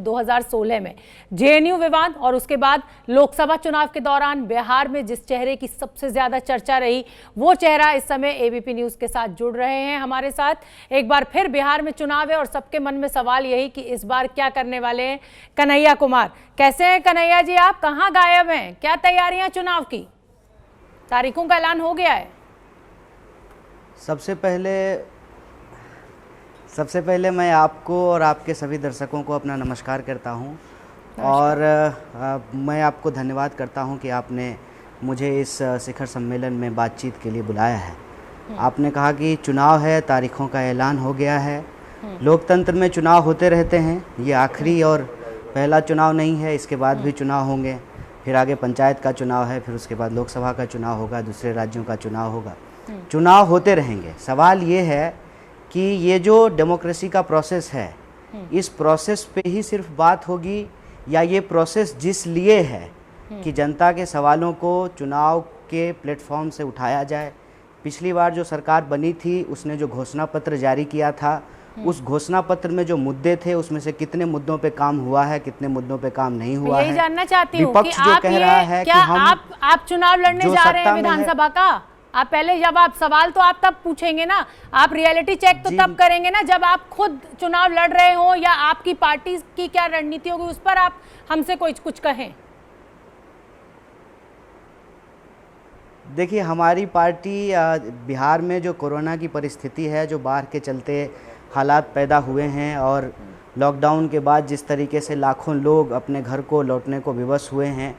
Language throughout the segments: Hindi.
2016 में जेएनयू विवाद और उसके बाद लोकसभा चुनाव के दौरान बिहार में जिस चेहरे की सबसे ज्यादा चर्चा रही, वो चेहरा इस समय एबीपी न्यूज के साथ जुड़ रहे हैं हमारे साथ। एक बार फिर बिहार में चुनाव है और सबके मन में सवाल यही कि इस बार क्या करने वाले हैं कन्हैया कुमार। कैसे हैं कन्हैया जी, आप कहां गायब हैं? क्या तैयारियां चुनाव की? तारीखों का ऐलान हो गया है? सबसे पहले मैं आपको और आपके सभी दर्शकों को अपना नमस्कार करता हूं और मैं आपको धन्यवाद करता हूं कि आपने मुझे इस शिखर सम्मेलन में बातचीत के लिए बुलाया है। आपने कहा कि चुनाव है, तारीखों का ऐलान हो गया है। लोकतंत्र में चुनाव होते रहते हैं, ये आखिरी और पहला चुनाव नहीं है, इसके बाद भी चुनाव होंगे। फिर आगे पंचायत का चुनाव है, फिर उसके बाद लोकसभा का चुनाव होगा, दूसरे राज्यों का चुनाव होगा। चुनाव होते रहेंगे। सवाल ये है कि ये जो डेमोक्रेसी का प्रोसेस है, इस प्रोसेस पे ही सिर्फ बात होगी या ये प्रोसेस जिस लिए है कि जनता के सवालों को चुनाव के प्लेटफॉर्म से उठाया जाए। पिछली बार जो सरकार बनी थी उसने जो घोषणा पत्र जारी किया था, उस घोषणा पत्र में जो मुद्दे थे उसमें से कितने मुद्दों पे काम हुआ है, कितने मुद्दों पे काम नहीं हुआ है। यही जानना चाहती हूँ कि जो कह रहा है क्या आप चुनाव लड़ने जा रहे हैं विधानसभा का? आप पहले जब आप सवाल तो आप तब पूछेंगे ना, आप रियलिटी चेक तो तब करेंगे ना जब आप खुद चुनाव लड़ रहे हो या आपकी पार्टी की क्या रणनीति होगी उस पर आप हमसे कुछ कहें। देखिए, हमारी पार्टी बिहार में जो कोरोना की परिस्थिति है, जो बाढ़ के चलते हालात पैदा हुए हैं और लॉकडाउन के बाद जिस तरीके से लाखों लोग अपने घर को लौटने को विवश हुए हैं,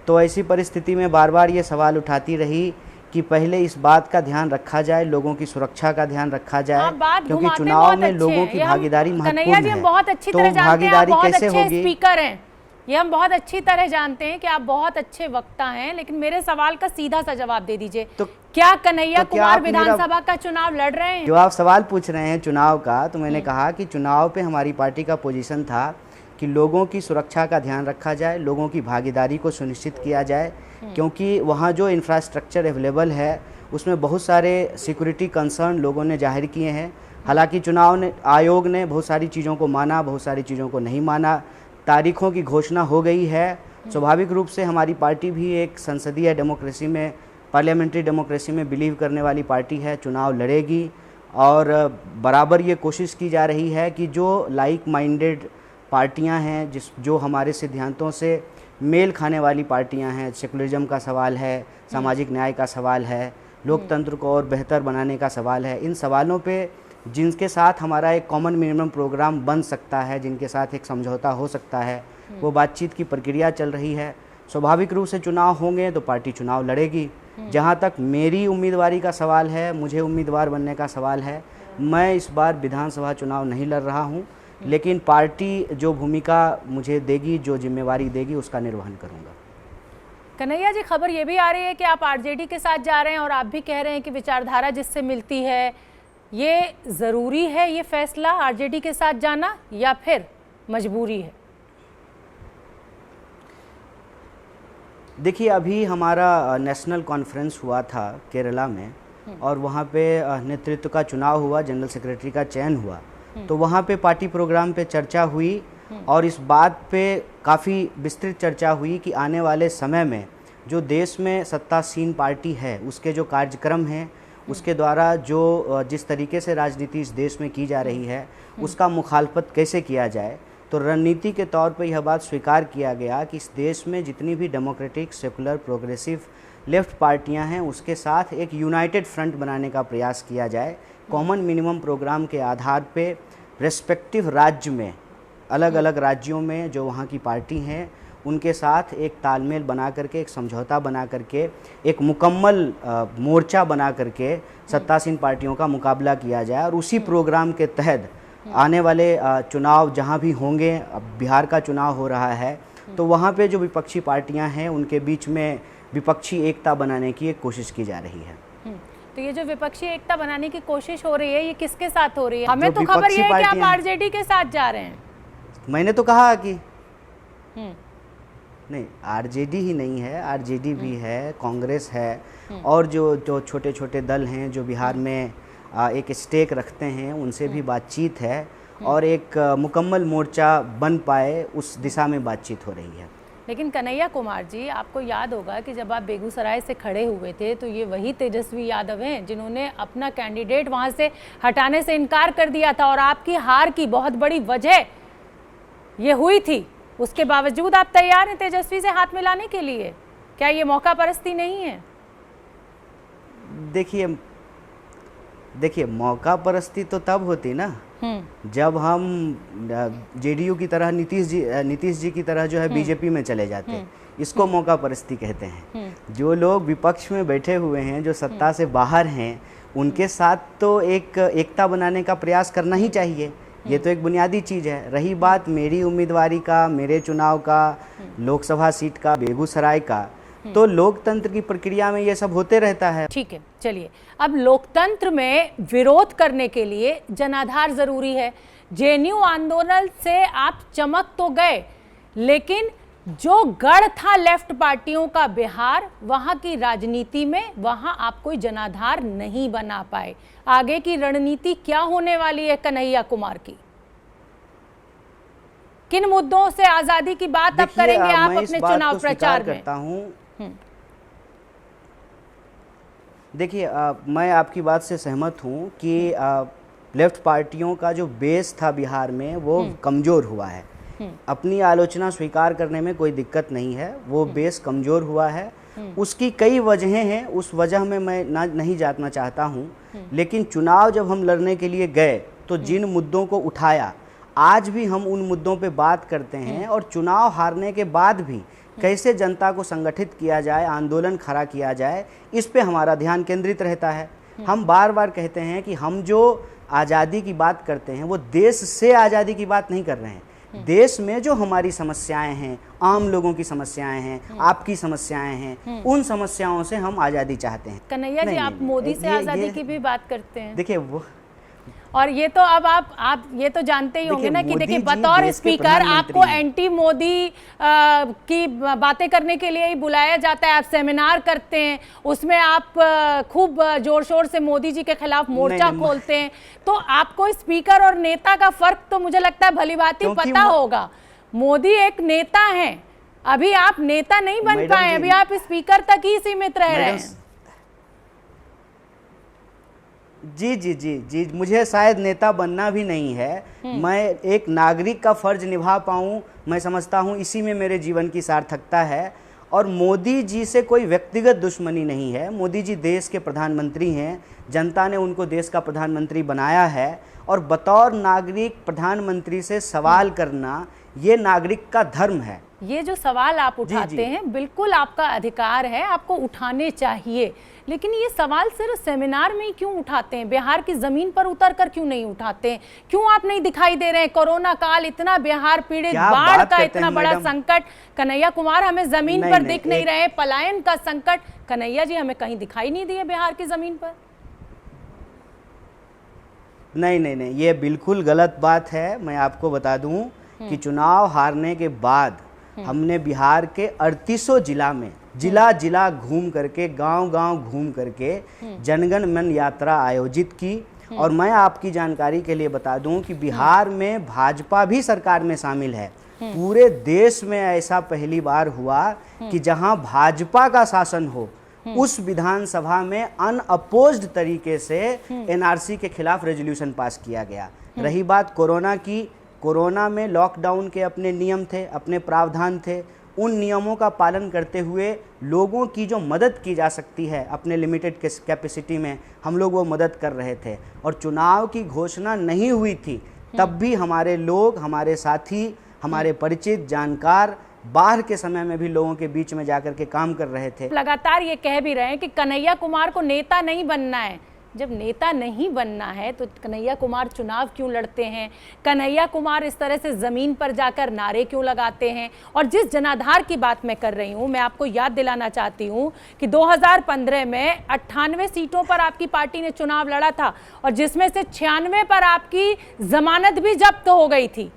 तो ऐसी परिस्थिति में बार बार ये सवाल उठाती रही कि पहले इस बात का ध्यान रखा जाए, लोगों की सुरक्षा का ध्यान रखा जाए, क्योंकि चुनाव में लोगों की भागीदारी महत्वपूर्ण है। बहुत अच्छी तरह भागीदारी कैसे होगी? स्पीकर हैं, ये हम बहुत अच्छी तरह जानते हैं कि आप बहुत अच्छे वक्ता हैं, लेकिन मेरे सवाल का सीधा सा जवाब दे दीजिए। तो क्या कन्हैया कुमार विधानसभा का चुनाव लड़ रहे हैं? जो आप सवाल पूछ रहे हैं चुनाव का, तो मैंने कहा कि चुनाव पे हमारी पार्टी का पोजीशन था कि लोगों की सुरक्षा का ध्यान रखा जाए, लोगों की भागीदारी को सुनिश्चित किया जाए, क्योंकि वहाँ जो इंफ्रास्ट्रक्चर अवेलेबल है उसमें बहुत सारे सिक्योरिटी कंसर्न लोगों ने जाहिर किए हैं। हालांकि चुनाव आयोग ने बहुत सारी चीज़ों को माना, बहुत सारी चीज़ों को नहीं माना। तारीखों की घोषणा हो गई है। स्वाभाविक रूप से हमारी पार्टी भी एक संसदीय डेमोक्रेसी में, पार्लियामेंट्री डेमोक्रेसी में बिलीव करने वाली पार्टी है, चुनाव लड़ेगी और बराबर ये कोशिश की जा रही है कि जो लाइक माइंडेड पार्टियां हैं, जो हमारे सिद्धांतों से मेल खाने वाली पार्टियां हैं, सेकुलरिज्म का सवाल है, सामाजिक न्याय का सवाल है, लोकतंत्र को और बेहतर बनाने का सवाल है, इन सवालों पे जिनके साथ हमारा एक कॉमन मिनिमम प्रोग्राम बन सकता है, जिनके साथ एक समझौता हो सकता है, वो बातचीत की प्रक्रिया चल रही है। स्वाभाविक रूप से चुनाव होंगे तो पार्टी चुनाव लड़ेगी। जहाँ तक मेरी उम्मीदवारी का सवाल है, मुझे उम्मीदवार बनने का सवाल है, मैं इस बार विधानसभा चुनाव नहीं लड़ रहा हूँ, लेकिन पार्टी जो भूमिका मुझे देगी, जो जिम्मेवारी देगी, उसका निर्वहन करूँगा। कन्हैया जी, खबर ये भी आ रही है कि आप आरजेडी के साथ जा रहे हैं और आप भी कह रहे हैं कि विचारधारा जिससे मिलती है, ये ज़रूरी है ये फैसला आरजेडी के साथ जाना या फिर मजबूरी है? देखिए, अभी हमारा नेशनल कॉन्फ्रेंस हुआ था केरला में और वहाँ पे नेतृत्व का चुनाव हुआ, जनरल सेक्रेटरी का चयन हुआ, तो वहाँ पे पार्टी प्रोग्राम पे चर्चा हुई और इस बात पे काफ़ी विस्तृत चर्चा हुई कि आने वाले समय में जो देश में सत्तासीन पार्टी है उसके जो कार्यक्रम हैं, उसके द्वारा जो जिस तरीके से राजनीति इस देश में की जा रही है उसका मुखालफत कैसे किया जाए। तो रणनीति के तौर पे यह बात स्वीकार किया गया कि इस देश में जितनी भी डेमोक्रेटिक, सेकुलर, प्रोग्रेसिव लेफ्ट पार्टियां हैं उसके साथ एक यूनाइटेड फ्रंट बनाने का प्रयास किया जाए। कॉमन मिनिमम प्रोग्राम के आधार पे रेस्पेक्टिव राज्य में, अलग अलग राज्यों में जो वहाँ की पार्टी हैं उनके साथ एक तालमेल बना करके, एक समझौता बना करके, एक मुकम्मल मोर्चा बना करके सत्तासीन पार्टियों का मुकाबला किया जाए और उसी प्रोग्राम के तहत आने वाले चुनाव जहाँ भी होंगे, अब बिहार का चुनाव हो रहा है, तो वहाँ पे जो विपक्षी पार्टियाँ हैं उनके बीच में विपक्षी एकता बनाने की एक कोशिश की जा रही है। तो ये जो विपक्षी एकता बनाने की कोशिश हो रही है, ये किसके साथ हो रही है? हमें तो खबर ये है कि आप आरजेडी के साथ जा रहे हैं। मैंने तो कहा कि नहीं, आरजेडी ही नहीं है, आरजेडी भी है, कांग्रेस है और जो छोटे छोटे दल हैं जो बिहार में एक स्टेक रखते हैं, उनसे भी बातचीत है और एक मुकम्मल मोर्चा बन पाए, उस दिशा में बातचीत हो रही है। लेकिन कन्हैया कुमार जी, आपको याद होगा कि जब आप बेगूसराय से खड़े हुए थे तो ये वही तेजस्वी यादव हैं जिन्होंने अपना कैंडिडेट वहां से हटाने से इनकार कर दिया था, और आपकी हार की बहुत बड़ी वजह ये हुई थी। उसके बावजूद आप तैयार हैं तेजस्वी से हाथ मिलाने के लिए? क्या ये मौका परस्ती नहीं है? देखिए मौका परस्ती तो तब होती ना जब हम जेडीयू की तरह नीतीश जी की तरह जो है बीजेपी में चले जाते। इसको मौका परस्ती कहते हैं। जो लोग विपक्ष में बैठे हुए हैं, जो सत्ता से बाहर हैं, उनके साथ तो एक एकता बनाने का प्रयास करना ही चाहिए। ये तो एक बुनियादी चीज़ है। रही बात मेरी उम्मीदवारी का, मेरे चुनाव का, लोकसभा सीट का, बेगूसराय का, तो लोकतंत्र की प्रक्रिया में ये सब होते रहता है। ठीक है, चलिए अब लोकतंत्र में विरोध करने के लिए जनाधार जरूरी है। जेएनयू आंदोलन से आप चमक तो गए, लेकिन जो गढ़ था लेफ्ट पार्टियों का बिहार, वहां की राजनीति में वहां आप कोई जनाधार नहीं बना पाए। आगे की रणनीति क्या होने वाली है कन्हैया कुमार की? किन मुद्दों से आजादी की बात अब करेंगे आप अपने चुनाव प्रचार में? करता हूं। देखिए मैं आपकी बात से सहमत हूं कि लेफ्ट पार्टियों का जो बेस था बिहार में वो कमज़ोर हुआ है। अपनी आलोचना स्वीकार करने में कोई दिक्कत नहीं है, वो बेस कमज़ोर हुआ है। उसकी कई वजहें हैं, उस वजह में मैं नहीं जाना चाहता हूँ। लेकिन चुनाव जब हम लड़ने के लिए गए तो जिन मुद्दों को उठाया, आज भी हम उन मुद्दों पे बात करते हैं। और चुनाव हारने के बाद भी कैसे जनता को संगठित किया जाए, आंदोलन खड़ा किया जाए, इस पे हमारा ध्यान केंद्रित रहता है। हम बार बार कहते हैं कि हम जो आज़ादी की बात करते हैं वो देश से आज़ादी की बात नहीं कर रहे हैं। देश में जो हमारी समस्याएं हैं, आम लोगों की समस्याएं हैं, आपकी समस्याएं हैं, उन समस्याओं से हम आज़ादी चाहते हैं। कन्हैया जी, आप मोदी से आज़ादी की भी बात करते हैं। देखिए वो, और ये तो अब आप ये तो जानते ही होंगे ना कि देखिए बतौर स्पीकर आपको एंटी मोदी की बातें करने के लिए ही बुलाया जाता है। आप सेमिनार करते हैं, उसमें आप खूब जोर शोर से मोदी जी के खिलाफ मोर्चा खोलते हैं। तो आपको स्पीकर और नेता का फर्क तो मुझे लगता है भली भांति पता होगा। मोदी एक नेता है, अभी आप नेता नहीं बन पाए, अभी आप स्पीकर तक ही सीमित रह रहे हैं। जी, मुझे शायद नेता बनना भी नहीं है। मैं एक नागरिक का फर्ज निभा पाऊँ, मैं समझता हूँ इसी में मेरे जीवन की सार्थकता है। और मोदी जी से कोई व्यक्तिगत दुश्मनी नहीं है। मोदी जी देश के प्रधानमंत्री हैं, जनता ने उनको देश का प्रधानमंत्री बनाया है। और बतौर नागरिक प्रधानमंत्री से सवाल करना ये नागरिक का धर्म है। ये जो सवाल आप उठाते हैं बिल्कुल आपका अधिकार है, आपको उठाने चाहिए। लेकिन ये सवाल सिर्फ सेमिनार में ही क्यों उठाते हैं? बिहार की जमीन पर उतरकर क्यों नहीं उठाते हैं? क्यों आप नहीं दिखाई दे रहे हैं? कोरोना काल, इतना बिहार पीड़ित, बाढ़ का इतना बड़ा संकट, कन्हैया कुमार हमें जमीन पर दिख नहीं रहे, पलायन का संकट, कन्हैया जी हमें कहीं दिखाई नहीं दिए बिहार की जमीन पर। नहीं, ये बिल्कुल गलत बात है। मैं आपको बता दूं कि चुनाव हारने के बाद हमने बिहार के 38 जिला में जिला घूम करके, गांव घूम करके जनगण मन यात्रा आयोजित की। और मैं आपकी जानकारी के लिए बता दूं कि बिहार में भाजपा भी सरकार में शामिल है। पूरे देश में ऐसा पहली बार हुआ कि जहां भाजपा का शासन हो, उस विधानसभा में अनअपोज्ड तरीके से एनआरसी के खिलाफ रेजोल्यूशन पास किया गया। रही बात कोरोना की, कोरोना में लॉकडाउन के अपने नियम थे, अपने प्रावधान थे। उन नियमों का पालन करते हुए लोगों की जो मदद की जा सकती है अपने लिमिटेड कैपेसिटी में, हम लोग वो मदद कर रहे थे। और चुनाव की घोषणा नहीं हुई थी तब भी हमारे लोग, हमारे साथी, हमारे परिचित, जानकार बाहर के समय में भी लोगों के बीच में जाकर के काम कर रहे थे। लगातार ये कह भी रहे हैं कि कन्हैया कुमार को नेता नहीं बनना है। जब नेता नहीं बनना है तो कन्हैया कुमार चुनाव क्यों लड़ते हैं? कन्हैया कुमार इस तरह से जमीन पर जाकर नारे क्यों लगाते हैं? और जिस जनाधार की बात मैं कर रही हूं, मैं आपको याद दिलाना चाहती हूं कि 2015 में 98 सीटों पर आपकी पार्टी ने चुनाव लड़ा था और जिसमें से 96 पर आपकी जमानत भी जब्त हो गई थी।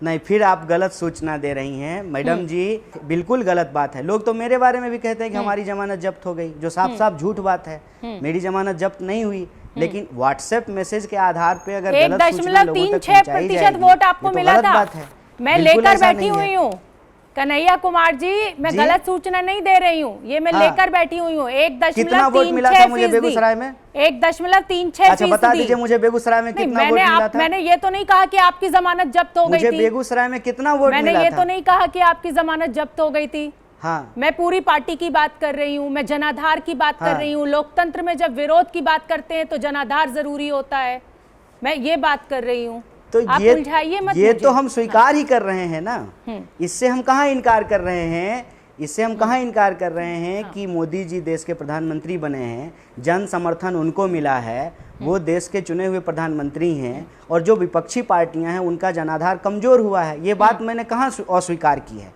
नहीं, फिर आप गलत सूचना दे रही हैं मैडम जी, बिल्कुल गलत बात है। लोग तो मेरे बारे में भी कहते हैं कि हमारी जमानत जब्त हो गई, जो साफ साफ झूठ बात है। मेरी जमानत जब्त नहीं हुई। लेकिन व्हाट्सएप मैसेज के आधार पे अगर गलत सूचना लोगों तक पहुंचाई 1.36% जाएगी, वोट आपको ये तो मिला गलत था। बात है। मैं बिल्कुल लेकर ऐसा बैठी नहीं है। हुई हूँ कन्हैया कुमार जी, मैं गलत सूचना नहीं दे रही हूँ, ये मैं लेकर बैठी हुई हूँ। कितना वोट मिला था मुझे बेगूसराय में? 1.36%। अच्छा बता दीजिए मुझे बेगूसराय में कितना वोट मिला था? मैंने ये तो नहीं कहा कि आपकी जमानत जब्त हो गई थी। मुझे बेगूसराय में कितना वोट मिला था? मैंने ये तो नहीं कहा कि आपकी जमानत जब्त हो गई थी। हाँ, मैं पूरी पार्टी की बात कर रही हूँ, मैं जनाधार की बात कर रही हूँ। लोकतंत्र में जब विरोध की बात करते हैं तो जनाधार जरूरी होता है, मैं ये बात कर रही हूँ। तो आप उलझाइए मत ये मुझे। तो हम स्वीकार ही कर रहे हैं ना, इससे हम कहाँ इनकार कर रहे हैं, इससे हम कहाँ इनकार कर रहे हैं कि मोदी जी देश के प्रधानमंत्री बने हैं, जन समर्थन उनको मिला है, वो देश के चुने हुए प्रधानमंत्री हैं, और जो विपक्षी पार्टियां हैं उनका जनाधार कमजोर हुआ है। ये बात मैंने कहाँ अस्वीकार की है।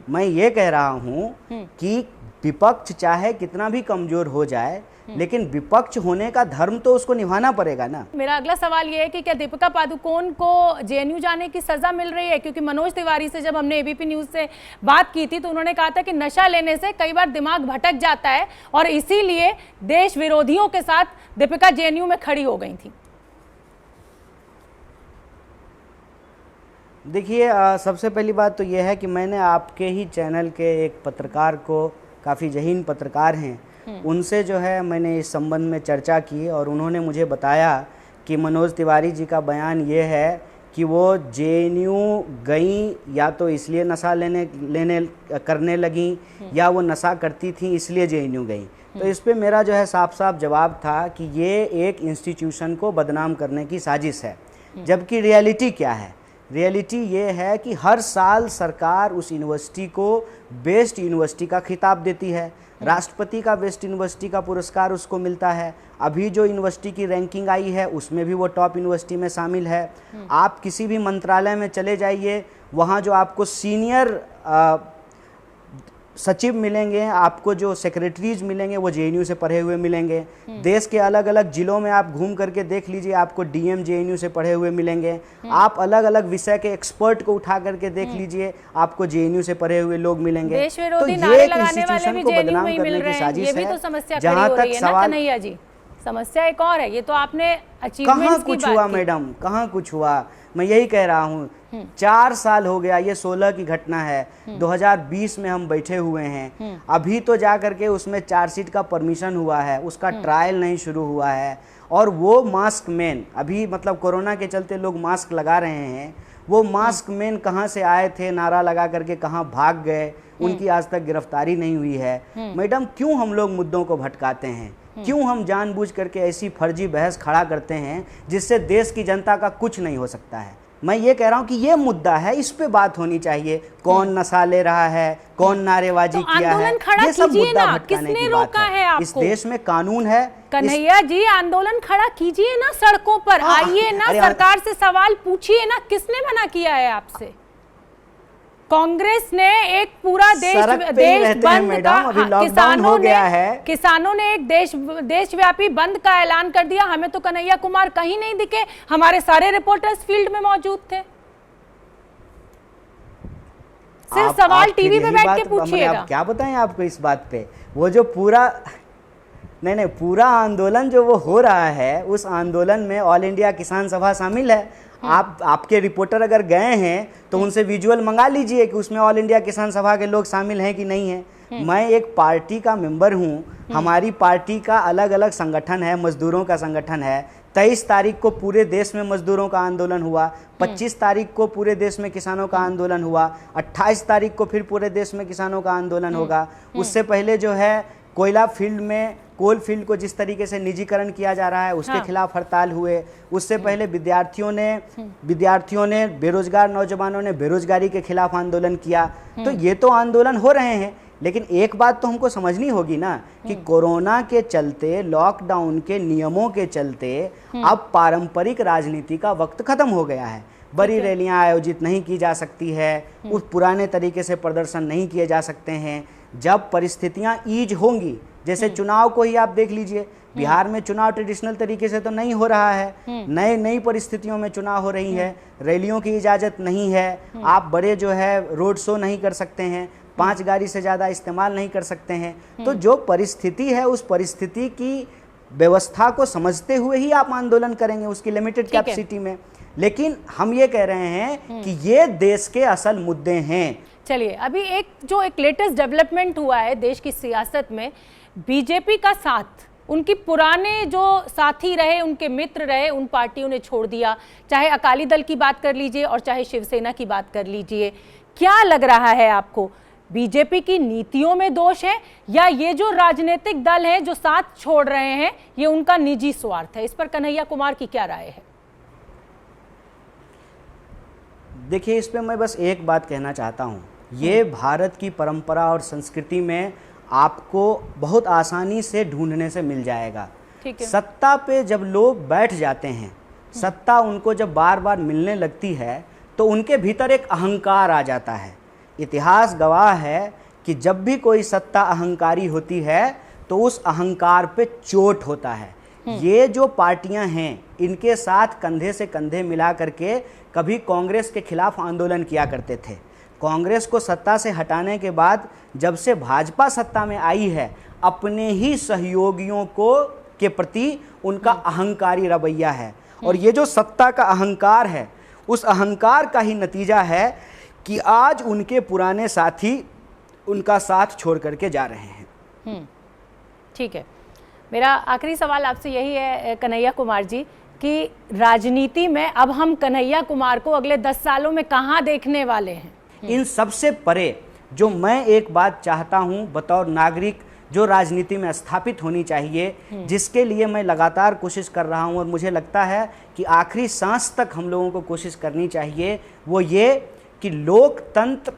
मैं ये कह रहा हूँ कि विपक्ष चाहे कितना भी कमजोर हो जाए, लेकिन विपक्ष होने का धर्म तो उसको निभाना पड़ेगा ना। मेरा अगला सवाल ये है कि क्या दीपिका पादुकोण को जेएनयू जाने की सजा मिल रही है? क्योंकि मनोज तिवारी से जब हमने एबीपी न्यूज से बात की थी तो उन्होंने कहा था कि नशा लेने से कई बार दिमाग भटक जाता है और इसीलिए देश विरोधियों के साथ दीपिका जेएनयू में खड़ी हो गई थी। देखिए, सबसे पहली बात तो यह है कि मैंने आपके ही चैनल के एक पत्रकार को, काफ़ी जहीन पत्रकार हैं, उनसे जो है मैंने इस संबंध में चर्चा की और उन्होंने मुझे बताया कि मनोज तिवारी जी का बयान ये है कि वो जेएनयू गई या तो इसलिए नशा लेने करने लगी या वो नशा करती थी इसलिए जेएनयू गई। तो इस पे मेरा जो है साफ साफ जवाब था कि ये एक इंस्टीट्यूशन को बदनाम करने की साजिश है। जबकि रियलिटी क्या है? रियलिटी ये है कि हर साल सरकार उस यूनिवर्सिटी को बेस्ट यूनिवर्सिटी का खिताब देती है, राष्ट्रपति का बेस्ट यूनिवर्सिटी का पुरस्कार उसको मिलता है। अभी जो यूनिवर्सिटी की रैंकिंग आई है उसमें भी वो टॉप यूनिवर्सिटी में शामिल है। आप किसी भी मंत्रालय में चले जाइए, वहाँ जो आपको सीनियर सचिव मिलेंगे, आपको जो सेक्रेटरीज मिलेंगे वो जेएनयू से पढ़े हुए मिलेंगे। देश के अलग अलग जिलों में आप घूम करके देख लीजिए, आपको डीएम जेएनयू से पढ़े हुए मिलेंगे। आप अलग अलग विषय के एक्सपर्ट को उठा करके देख लीजिए, आपको जेएनयू से पढ़े हुए लोग मिलेंगे। तो ये एक इंस्टीट्यूशन को बदनाम करने की साजिश है। जहाँ तक सवाल कन्हैया जी, समस्या एक और है, ये तो आपने कहाँ कुछ हुआ मैडम, कहाँ कुछ हुआ? मैं यही कह रहा हूँ, 4 साल हो गया, ये 16 की घटना है, 2020 में हम बैठे हुए हैं, अभी तो जा करके उसमें चार्जशीट का परमिशन हुआ है, उसका ट्रायल नहीं शुरू हुआ है। और वो मास्क मैन, अभी मतलब कोरोना के चलते लोग मास्क लगा रहे हैं, वो मास्क मैन कहाँ से आए थे, नारा लगा करके कहाँ भाग गए, उनकी आज तक गिरफ्तारी नहीं हुई है। मैडम, क्यों हम लोग मुद्दों को भटकाते हैं? क्यों हम जानबूझ करके ऐसी फर्जी बहस खड़ा करते हैं जिससे देश की जनता का कुछ नहीं हो सकता है? मैं ये कह रहा हूँ कि ये मुद्दा है, इस पे बात होनी चाहिए। कौन नशा ले रहा है, कौन नारेबाजी किया है, ये सब मुद्दा भटकाने की बात है। इस देश में कानून है। कन्हैया जी, आंदोलन खड़ा कीजिए ना, सड़कों पर आइए ना, सरकार से सवाल पूछिए ना, किसने मना किया है आपसे? कांग्रेस ने एक पूरा देश बंद का, किसानों ने एक देशव्यापी बंद का ऐलान कर दिया। हमें तो कन्हैया कुमार कहीं नहीं दिखे, हमारे सारे रिपोर्टर्स फील्ड में मौजूद थे। सिर्फ सवाल टीवी पे बैठ के पूछिएगा। क्या बताएं आपको इस बात पे? वो जो पूरा पूरा आंदोलन जो वो हो रहा है, उस आंदोलन में ऑल इंडिया किसान सभा शामिल है। आपके रिपोर्टर अगर गए हैं तो उनसे विजुअल मंगा लीजिए कि उसमें ऑल इंडिया किसान सभा के लोग शामिल हैं कि नहीं है। मैं एक पार्टी का मेंबर हूं, हमारी पार्टी का अलग अलग संगठन है, मजदूरों का संगठन है। 23 तारीख को पूरे देश में मजदूरों का आंदोलन हुआ, 25 तारीख को पूरे देश में किसानों का आंदोलन हुआ, 28 तारीख को फिर पूरे देश में किसानों का आंदोलन होगा। उससे पहले जो है कोयला फील्ड में, कोल फील्ड को जिस तरीके से निजीकरण किया जा रहा है उसके खिलाफ हड़ताल हुए। उससे पहले विद्यार्थियों ने बेरोजगार नौजवानों ने बेरोजगारी के खिलाफ आंदोलन किया। तो ये तो आंदोलन हो रहे हैं, लेकिन एक बात तो हमको समझनी होगी ना कि कोरोना के चलते, लॉकडाउन के नियमों के चलते अब पारंपरिक राजनीति का वक्त खत्म हो गया है। बड़ी रैलियां आयोजित नहीं की जा सकती है, उस पुराने तरीके से प्रदर्शन नहीं किए जा सकते हैं। जब परिस्थितियां ईज होंगी, जैसे चुनाव को ही आप देख लीजिए, बिहार में चुनाव ट्रेडिशनल तरीके से तो नहीं हो रहा है, नई परिस्थितियों में चुनाव हो रही है, रैलियों की इजाज़त नहीं है, आप बड़े जो है रोड शो नहीं कर सकते हैं, 5 गाड़ी से ज़्यादा इस्तेमाल नहीं कर सकते हैं। तो जो परिस्थिति है उस परिस्थिति की व्यवस्था को समझते हुए ही आप आंदोलन करेंगे, उसकी लिमिटेड कैपेसिटी में। लेकिन हम ये कह रहे हैं कि ये देश के असल मुद्दे हैं। चलिए, अभी एक लेटेस्ट डेवलपमेंट हुआ है देश की सियासत में, बीजेपी का साथ उनकी पुराने जो साथी रहे, उनके मित्र रहे, उन पार्टियों ने छोड़ दिया। चाहे अकाली दल की बात कर लीजिए और चाहे शिवसेना की बात कर लीजिए। क्या लग रहा है आपको, बीजेपी की नीतियों में दोष है या ये जो राजनीतिक दल है जो साथ छोड़ रहे हैं ये उनका निजी स्वार्थ है? इस पर कन्हैया कुमार की क्या राय है? देखिए, इस पे मैं बस एक बात कहना चाहता हूँ, ये भारत की परंपरा और संस्कृति में आपको बहुत आसानी से ढूंढने से मिल जाएगा। ठीक है। सत्ता पे जब लोग बैठ जाते हैं, सत्ता उनको जब बार बार मिलने लगती है तो उनके भीतर एक अहंकार आ जाता है। इतिहास गवाह है कि जब भी कोई सत्ता अहंकारी होती है तो उस अहंकार पे चोट होता है। ये जो पार्टियां हैं इनके साथ कंधे से कंधे मिला करके कभी कांग्रेस के खिलाफ आंदोलन किया करते थे। कांग्रेस को सत्ता से हटाने के बाद जब से भाजपा सत्ता में आई है, अपने ही सहयोगियों के प्रति उनका अहंकारी रवैया है। और ये जो सत्ता का अहंकार है, उस अहंकार का ही नतीजा है कि आज उनके पुराने साथी उनका साथ छोड़ करके जा रहे हैं। ठीक है, मेरा आखिरी सवाल आपसे यही है कन्हैया कुमार जी कि राजनीति में अब हम कन्हैया कुमार को अगले 10 सालों में कहां देखने वाले हैं? इन सबसे परे जो मैं एक बात चाहता हूं बतौर नागरिक जो राजनीति में स्थापित होनी चाहिए, जिसके लिए मैं लगातार कोशिश कर रहा हूं और मुझे लगता है कि आखिरी सांस तक हम लोगों को कोशिश करनी चाहिए, वो ये कि लोकतंत्र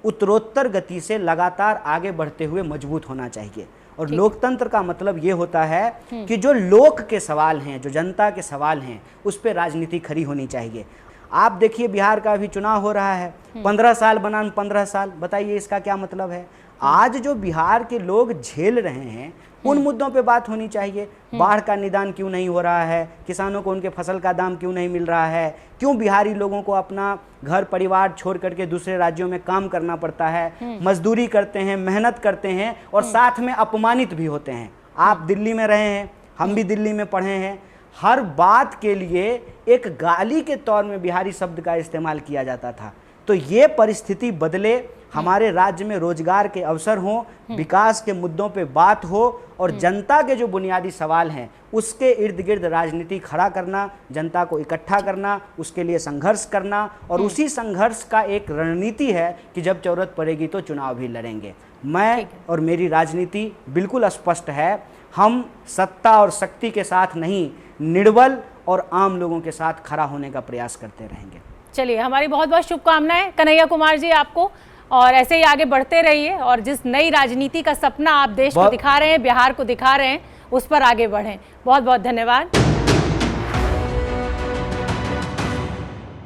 उत्तरोत्तर गति से लगातार आगे बढ़ते हुए मजबूत होना चाहिए। और लोकतंत्र का मतलब ये होता है कि जो लोक के सवाल हैं, जो जनता के सवाल हैं, उस पर राजनीति खड़ी होनी चाहिए। आप देखिए, बिहार का अभी चुनाव हो रहा है, 15 साल बनाम 15 साल, बताइए इसका क्या मतलब है? आज जो बिहार के लोग झेल रहे हैं उन मुद्दों पे बात होनी चाहिए। बाढ़ का निदान क्यों नहीं हो रहा है? किसानों को उनके फसल का दाम क्यों नहीं मिल रहा है? क्यों बिहारी लोगों को अपना घर परिवार छोड़ करके दूसरे राज्यों में काम करना पड़ता है? मजदूरी करते हैं, मेहनत करते हैं और साथ में अपमानित भी होते हैं। आप दिल्ली में रहे हैं, हम भी दिल्ली में पढ़े हैं। हर बात के लिए एक गाली के तौर में बिहारी शब्द का इस्तेमाल किया जाता था। तो ये परिस्थिति बदले, हमारे राज्य में रोजगार के अवसर हों, विकास के मुद्दों पे बात हो और जनता के जो बुनियादी सवाल हैं उसके इर्द गिर्द राजनीति खड़ा करना, जनता को इकट्ठा करना, उसके लिए संघर्ष करना। और उसी संघर्ष का एक रणनीति है कि जब जरूरत पड़ेगी तो चुनाव भी लड़ेंगे। मैं और मेरी राजनीति बिल्कुल स्पष्ट है, हम सत्ता और शक्ति के साथ नहीं, निर्बल और आम लोगों के साथ खड़ा होने का प्रयास करते रहेंगे। चलिए, हमारी बहुत बहुत शुभकामनाएं कन्हैया कुमार जी आपको, और ऐसे ही आगे बढ़ते रहिए और जिस नई राजनीति का सपना आप देश को दिखा रहे हैं, बिहार को दिखा रहे हैं, उस पर आगे बढ़ें। बहुत बहुत धन्यवाद।